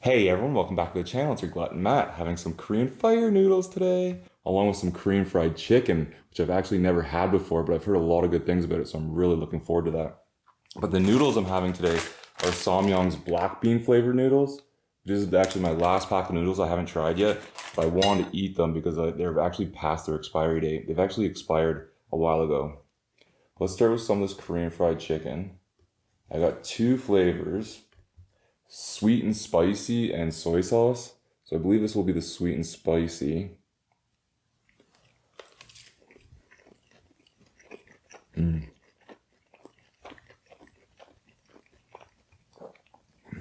Hey everyone, welcome back to the channel. It's your glutton Matt, having some Korean fire noodles today, along with some Korean fried chicken, which I've actually never had before, but I've heard a lot of good things about it, so I'm really looking forward to that. But the noodles I'm having today are Samyang's black bean flavored noodles. This is actually my last pack of noodles I haven't tried yet, but I wanted to eat them because they're actually past their expiry date. They've actually expired a while ago. Let's start with some of this Korean fried chicken. I got two flavors, sweet and spicy and soy sauce. So I believe this will be the sweet and spicy.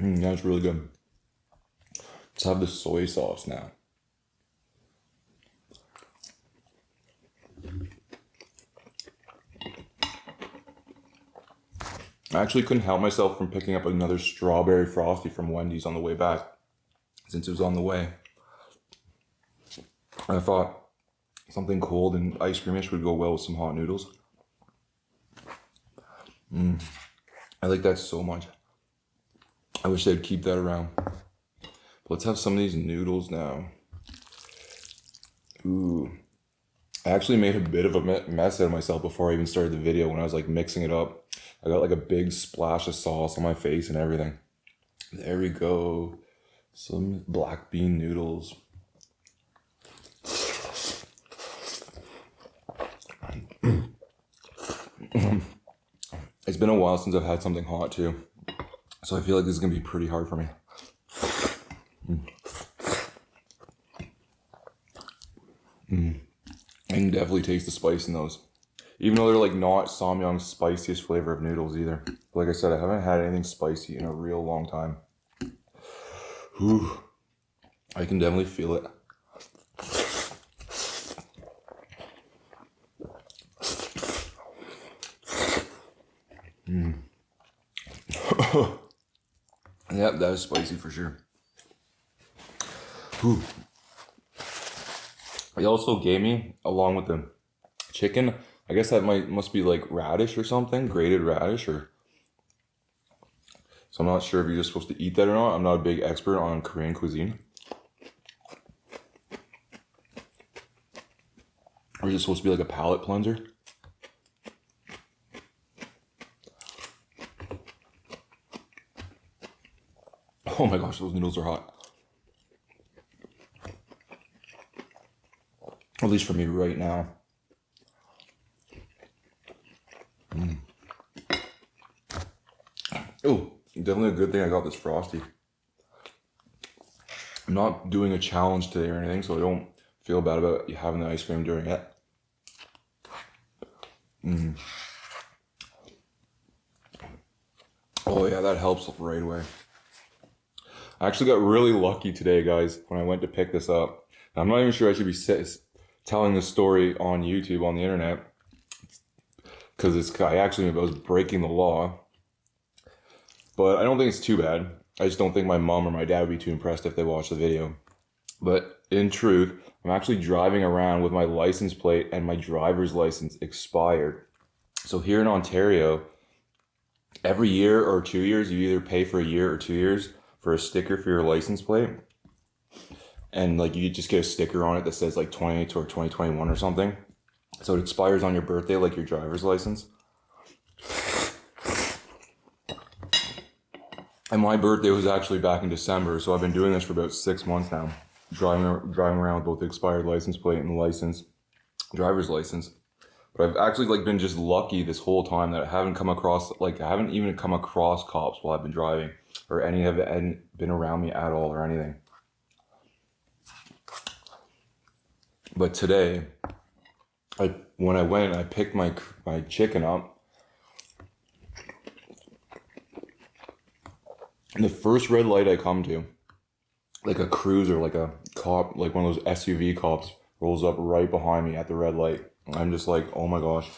That's really good. Let's have the soy sauce now. I actually couldn't help myself from picking up another strawberry frosty from Wendy's on the way back, since it was on the way. I thought something cold and ice creamish would go well with some hot noodles. I like that so much. I wish they'd keep that around. But let's have some of these noodles now. Ooh. I actually made a bit of a mess out of myself before I even started the video when I was like mixing it up. I got like a big splash of sauce on my face and everything. There we go. Some black bean noodles. It's been a while since I've had something hot too, so I feel like this is gonna be pretty hard for me. I can definitely taste the spice in those, even though they're like not Samyang's spiciest flavor of noodles either. Like I said, I haven't had anything spicy in a real long time. Whew. I can definitely feel it. Yep, that is spicy for sure. Whew. They also gave me, along with the chicken, I guess that must be like radish or something, grated radish or. So I'm not sure if you're just supposed to eat that or not. I'm not a big expert on Korean cuisine. Or is it supposed to be like a palate cleanser? Oh my gosh, those noodles are hot. At least for me right now. Oh, definitely a good thing I got this frosty. I'm not doing a challenge today or anything, so I don't feel bad about having the ice cream during it. Oh yeah, that helps right away. I actually got really lucky today, guys, when I went to pick this up. I'm not even sure I should be telling this story on YouTube, on the internet, because I was breaking the law. But I don't think it's too bad. I just don't think my mom or my dad would be too impressed if they watched the video. But in truth, I'm actually driving around with my license plate and my driver's license expired. So here in Ontario, every year or 2 years, you either pay for a year or 2 years for a sticker for your license plate. And like you just get a sticker on it that says like 20 or 2021 or something. So it expires on your birthday like your driver's license. And my birthday was actually back in December, so I've been doing this for about 6 months now. Driving around with both the expired license plate and the driver's license. But I've actually like been just lucky this whole time that I haven't even come across cops while I've been driving, or any have been around me at all or anything. But today, when I went, I picked my chicken up. And the first red light I come to, like a cruiser, like a cop, like one of those SUV cops, rolls up right behind me at the red light. I'm just like, oh my gosh,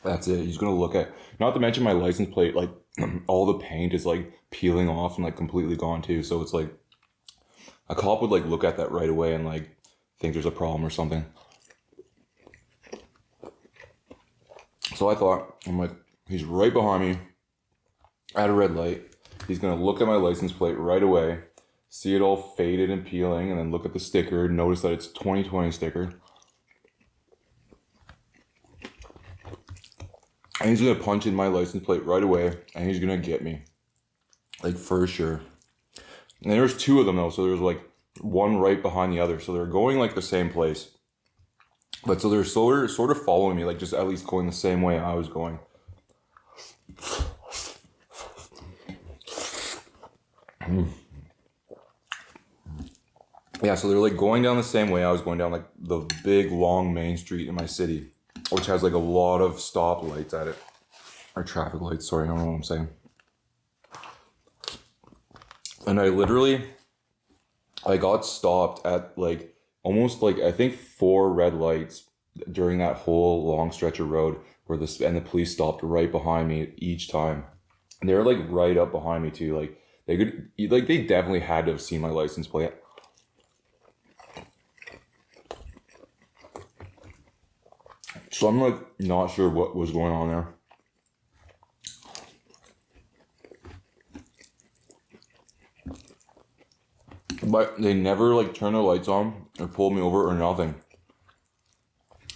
that's it. He's gonna look at, not to mention my license plate, like all the paint is like peeling off and like completely gone too. So it's like, a cop would like look at that right away and like think there's a problem or something. So I thought, I'm like, he's right behind me at a red light. He's gonna look at my license plate right away. see it all faded and peeling, and then look at the sticker, notice that it's 2020 sticker. And he's gonna punch in my license plate right away, and he's gonna get me. Like, for sure. And there's two of them though, so there's like one right behind the other. So they're going like the same place. But so they're sort of following me, like just at least going the same way I was going. Yeah, so they're like going down the same way I was going down, like the big long main street in my city, which has like a lot of stop lights at it. Or traffic lights, sorry, I don't know what I'm saying. And I got stopped at like almost like I think 4 red lights during that whole long stretch of road where the police stopped right behind me each time. And they're like right up behind me too. Like they definitely had to have seen my license plate. So I'm like not sure what was going on there. But they never like turned the lights on or pulled me over or nothing.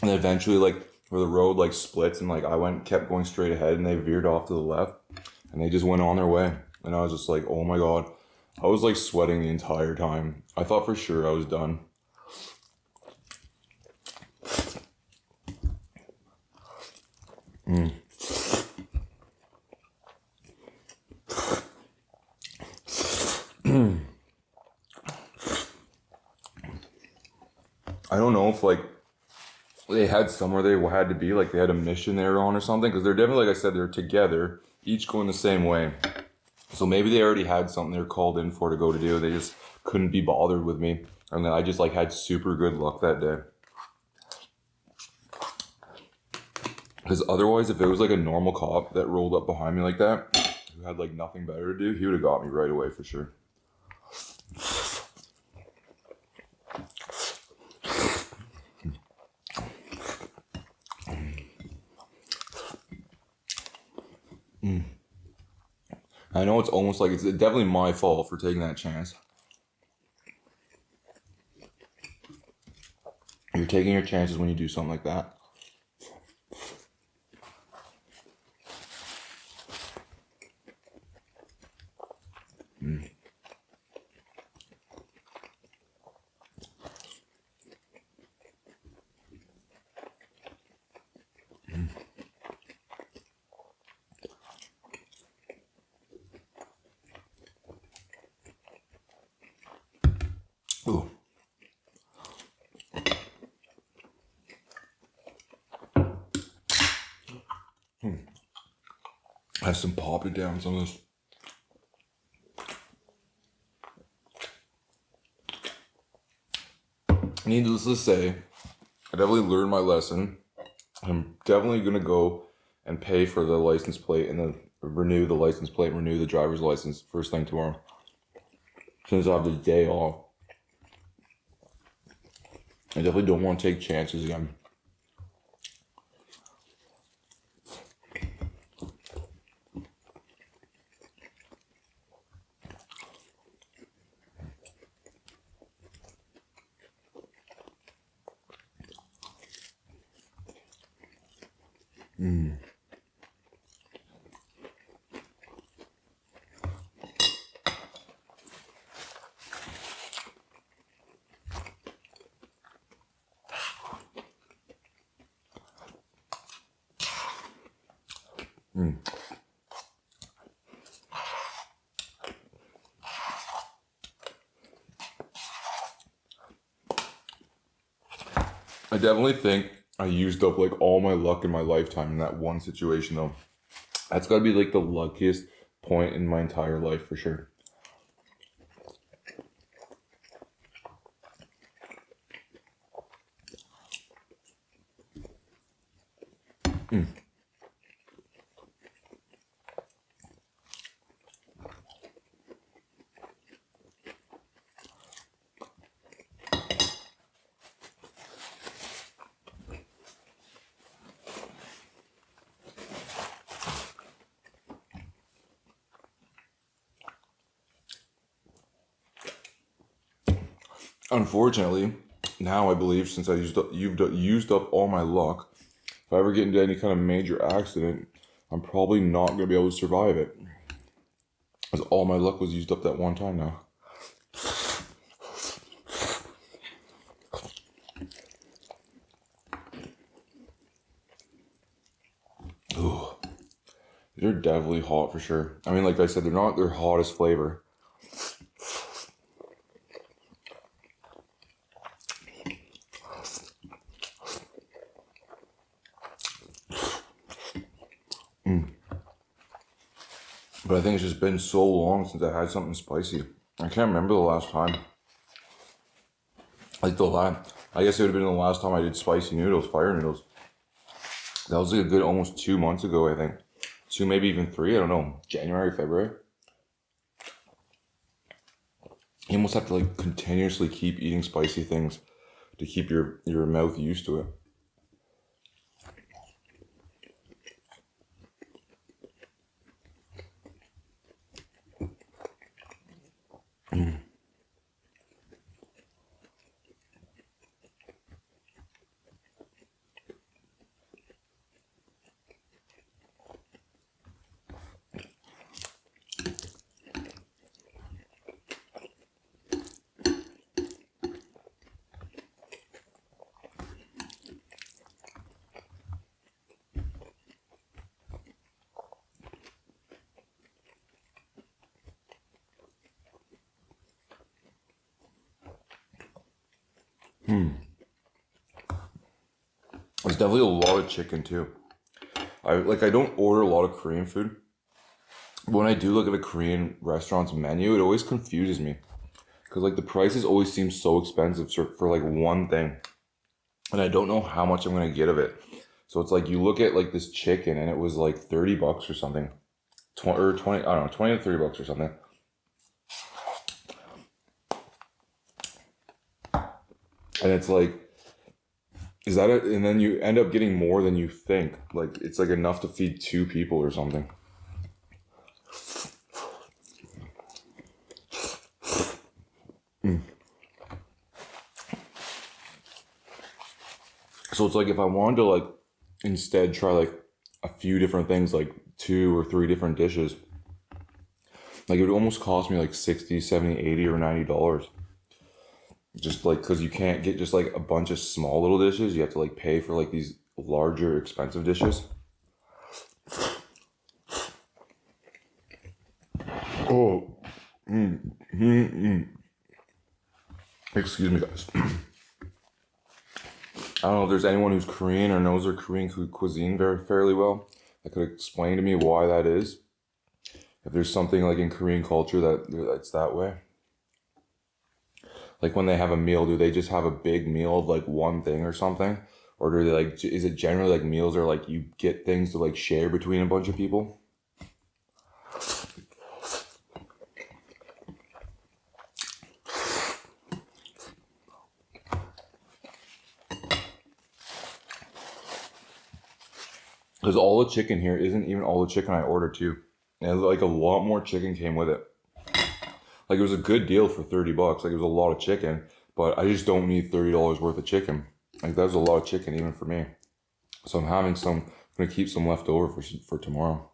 And eventually like where the road like splits and like kept going straight ahead and they veered off to the left and they just went on their way. And I was just like, oh my God. I was like sweating the entire time. I thought for sure I was done. I don't know if like they had somewhere they had to be, like they had a mission they were on or something, because they're definitely, like I said, they're together, each going the same way. So maybe they already had something they were called in for to go to do. They just couldn't be bothered with me. And then I just like had super good luck that day. Because otherwise, if it was like a normal cop that rolled up behind me like that, who had like nothing better to do, he would have got me right away for sure. I know it's almost like it's definitely my fault for taking that chance. You're taking your chances when you do something like that. Ooh. Has some pop it down some of this. Needless to say, I definitely learned my lesson. I'm definitely gonna go and pay for the license plate and then renew the license plate, renew the driver's license first thing tomorrow. Since I have the day off. I definitely don't want to take chances again. I definitely think I used up like all my luck in my lifetime in that one situation though. That's gotta be like the luckiest point in my entire life for sure. unfortunately, now I believe since I used up all my luck, if I ever get into any kind of major accident, I'm probably not gonna be able to survive it. Because all my luck was used up that one time now. Ooh, they're definitely hot for sure. I mean, like I said, they're not their hottest flavor. But I think it's just been so long since I had something spicy. I can't remember the last time. Like I guess it would have been the last time I did spicy noodles, fire noodles. That was like a good almost 2 months ago, I think. 2, maybe even 3, I don't know. January, February. You almost have to like continuously keep eating spicy things to keep your mouth used to it. There's definitely a lot of chicken too. I don't order a lot of Korean food. But when I do look at a Korean restaurant's menu, it always confuses me. Because like the prices always seem so expensive for like one thing. And I don't know how much I'm gonna get of it. So it's like you look at like this chicken and it was like $30 or something. 20, I don't know, 20 to $30 or something. And it's like, is that it? And then you end up getting more than you think. Like it's like enough to feed 2 people or something. So it's like if I wanted to like instead try like a few different things, like 2 or 3 different dishes, like it would almost cost me like 60, 70, 80 or $90. Just like because you can't get just like a bunch of small little dishes. You have to like pay for like these larger expensive dishes. Oh, excuse me, guys. I don't know if there's anyone who's Korean or knows their Korean cuisine fairly well that could explain to me why that is. If there's something like in Korean culture that's that way. Like when they have a meal, do they just have a big meal of like one thing or something? Or do they like, is it generally like meals are like you get things to like share between a bunch of people? Because all the chicken here isn't even all the chicken I ordered too. And like a lot more chicken came with it. Like it was a good deal for $30. Like it was a lot of chicken, but I just don't need $30 worth of chicken. Like that was a lot of chicken even for me. So I'm having some. I'm gonna keep some left over for tomorrow.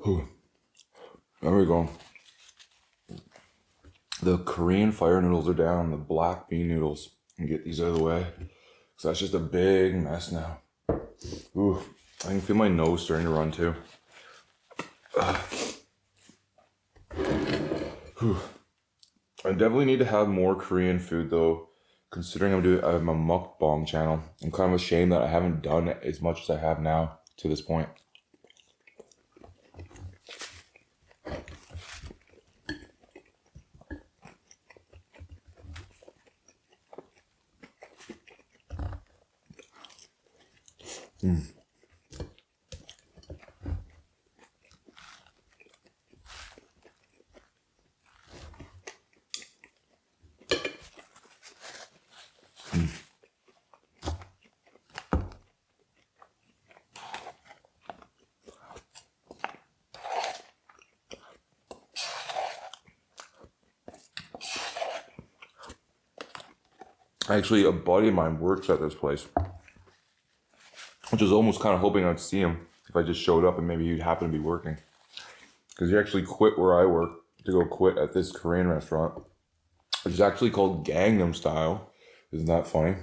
Ooh, there we go. The Korean fire noodles are down. The black bean noodles. And get these out of the way. So that's just a big mess now. Ooh, I can feel my nose starting to run too. I definitely need to have more Korean food though, considering I have a mukbang channel. I'm kind of ashamed that I haven't done as much as I have now to this point. Actually, a buddy of mine works at this place, which was almost kind of hoping I'd see him if I just showed up and maybe he'd happen to be working. Because he actually quit where I work to go quit at this Korean restaurant, which is actually called Gangnam Style. Isn't that funny?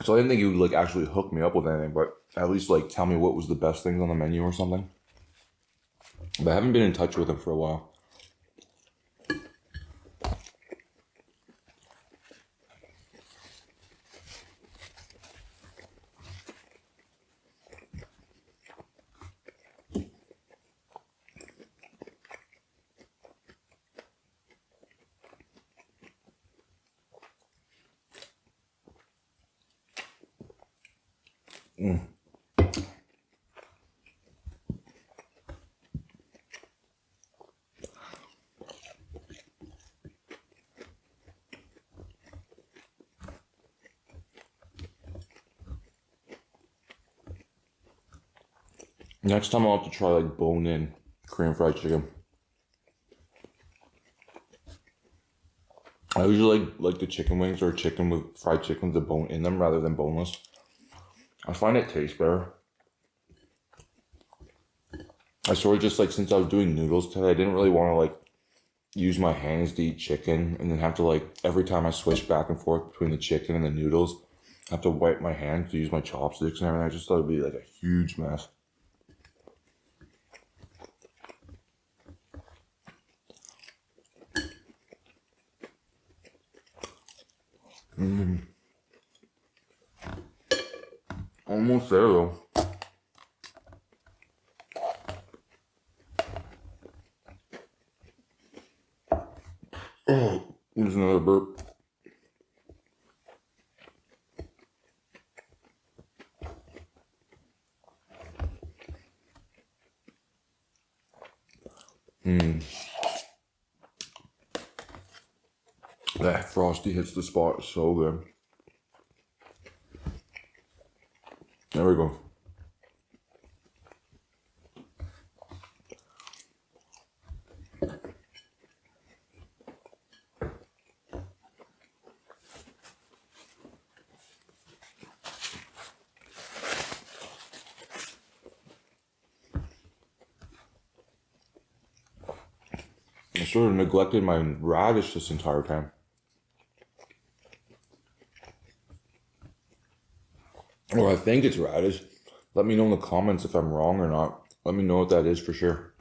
So I didn't think he would like actually hook me up with anything, but at least like tell me what was the best things on the menu or something. But I haven't been in touch with him for a while. Next time I'll have to try like bone-in Korean fried chicken. I usually like the chicken wings or chicken with fried chicken with the bone in them rather than boneless. I find it tastes better. I sort of just like, since I was doing noodles today, I didn't really want to like use my hands to eat chicken and then have to like, every time I switch back and forth between the chicken and the noodles, I have to wipe my hands to use my chopsticks and everything. I just thought it'd be like a huge mess. Almost there though. Oh, there's another burp. That frosty hits the spot so good. There we go. I sort of neglected my radish this entire time. Or I think it's radish. Let me know in the comments if I'm wrong or not. Let me know what that is for sure.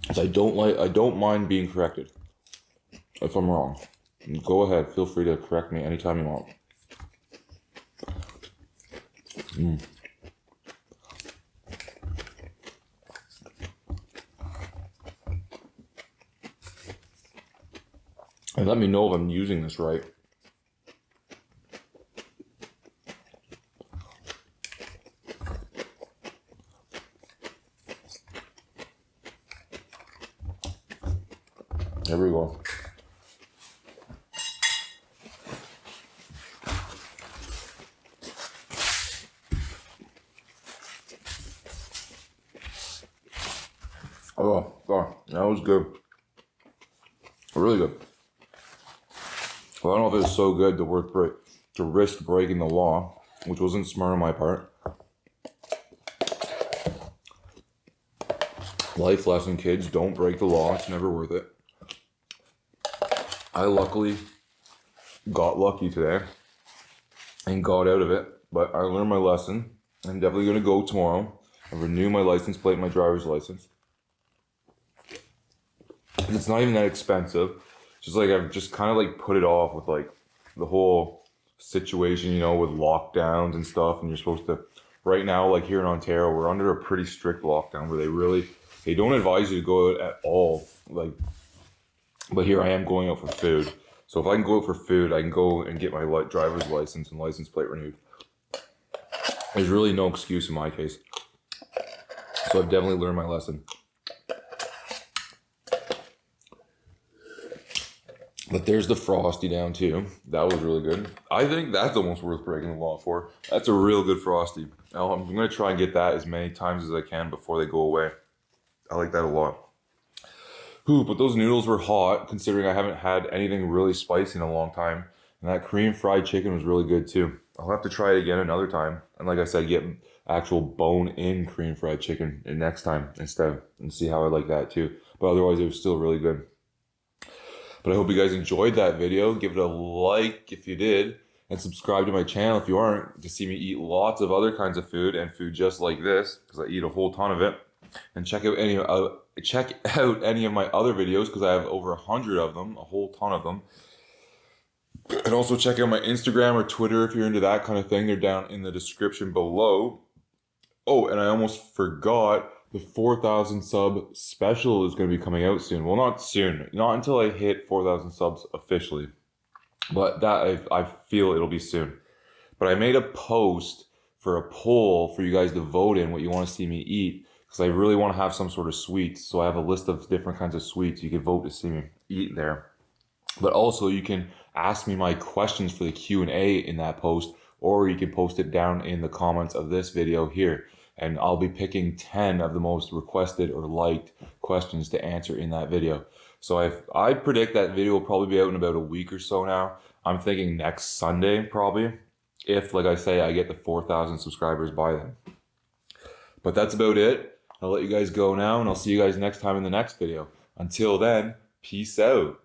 Because I don't mind being corrected if I'm wrong. Go ahead, feel free to correct me anytime you want. And let me know if I'm using this right. There we go. Oh, God, that was good. Really good. Well, I don't know if it's so good to risk breaking the law, which wasn't smart on my part. Life lesson, kids, don't break the law. It's never worth it. I luckily got lucky today and got out of it, but I learned my lesson. I'm definitely going to go tomorrow and renew my license plate, my driver's license. It's not even that expensive. Just like I've just kind of like put it off with like the whole situation, you know, with lockdowns and stuff. And you're supposed to, right now, like here in Ontario, we're under a pretty strict lockdown where they don't advise you to go out at all. Like, but here I am going out for food. So if I can go out for food, I can go and get my driver's license and license plate renewed. There's really no excuse in my case. So I've definitely learned my lesson. But there's the Frosty down too. That was really good. I think that's almost worth breaking the law for. That's a real good Frosty. I'm going to try and get that as many times as I can before they go away. I like that a lot. Ooh, but those noodles were hot considering I haven't had anything really spicy in a long time. And that cream fried chicken was really good too. I'll have to try it again another time. And like I said, get actual bone-in cream fried chicken next time instead and see how I like that too. But otherwise, it was still really good. But I hope you guys enjoyed that video. Give it a like if you did. And subscribe to my channel if you aren't to see me eat lots of other kinds of food and food just like this because I eat a whole ton of it. And check out any of my other videos because I have over 100 of them, a whole ton of them. And also check out my Instagram or Twitter if you're into that kind of thing. They're down in the description below. Oh, and I almost forgot. The 4,000 sub special is going to be coming out soon. Well, not soon. Not until I hit 4,000 subs officially. But that I feel it'll be soon. But I made a post for a poll for you guys to vote in what you want to see me eat. Because I really want to have some sort of sweets. So I have a list of different kinds of sweets you can vote to see me eat there. But also you can ask me my questions for the Q&A in that post. Or you can post it down in the comments of this video here. And I'll be picking 10 of the most requested or liked questions to answer in that video. So I predict that video will probably be out in about a week or so now. I'm thinking next Sunday probably. If, like I say, I get the 4,000 subscribers by then. But that's about it. I'll let you guys go now and I'll see you guys next time in the next video. Until then, peace out.